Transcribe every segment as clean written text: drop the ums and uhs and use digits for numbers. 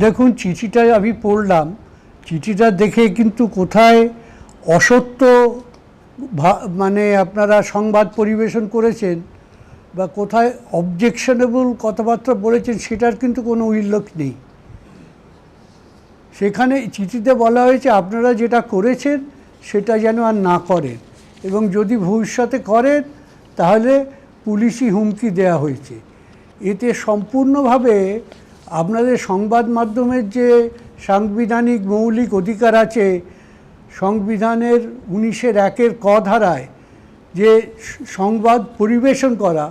দেখুন, চিঠিটা আমি পড়লাম, চিঠিটা দেখে কিন্তু কোথায় অসত্য মানে আপনারা সংবাদ পরিবেশন করেছেন বা কোথায় অবজেকশনেবল কথাবার্তা বলেছেন সেটার কিন্তু কোনো উল্লেখ নেই। সেখানে চিঠিতে বলা হয়েছে আপনারা যেটা করেছেন সেটা যেন আর না করেন, এবং যদি ভবিষ্যতে করেন তাহলে পুলিশি হুমকি দেওয়া হয়েছে। এতে সম্পূর্ণভাবে আপনাদের সংবাদ মাধ্যমের যে সাংবিধানিক মৌলিক অধিকার আছে, সংবিধানের 19-1 ক ধারায় যে সংবাদ পরিবেশন করা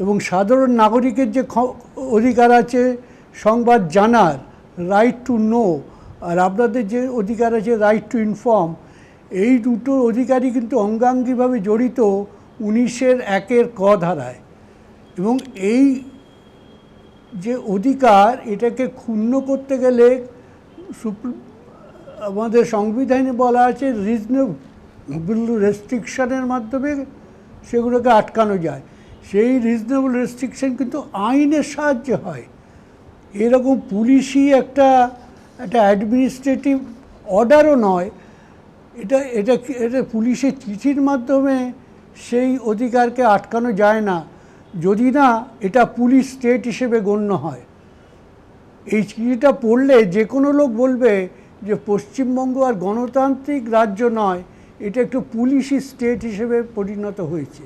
এবং সাধারণ নাগরিকের যে অধিকার আছে সংবাদ জানার, রাইট টু নো, আর আপনাদের যে অধিকার আছে রাইট টু ইনফর্ম, এই দুটো অধিকারই কিন্তু অঙ্গাঙ্গিভাবে জড়িত 19-1 ক ধারায়। এবং এই যে অধিকার, এটাকে ক্ষুণ্ণ করতে গেলে আমাদের সংবিধানে বলা আছে রিজনেবল রেস্ট্রিকশনের মাধ্যমে সেগুলোকে আটকানো যায়। সেই রিজনেবল রেস্ট্রিকশন কিন্তু আইনের সাহায্যে হয়। এরকম পুলিশি একটা অ্যাডমিনিস্ট্রেটিভ অর্ডারও নয়, এটা এটা এটা পুলিশের চিঠির মাধ্যমে সেই অধিকারকে আটকানো যায় না, যদি না এটা পুলিশ স্টেট হিসেবে গণ্য হয়। এই চিঠিটা পড়লে যে কোনো লোক বলবে যে পশ্চিমবঙ্গ আর গণতান্ত্রিক রাজ্য নয়, এটা একটু পুলিশি স্টেট হিসেবে পরিণত হয়েছে।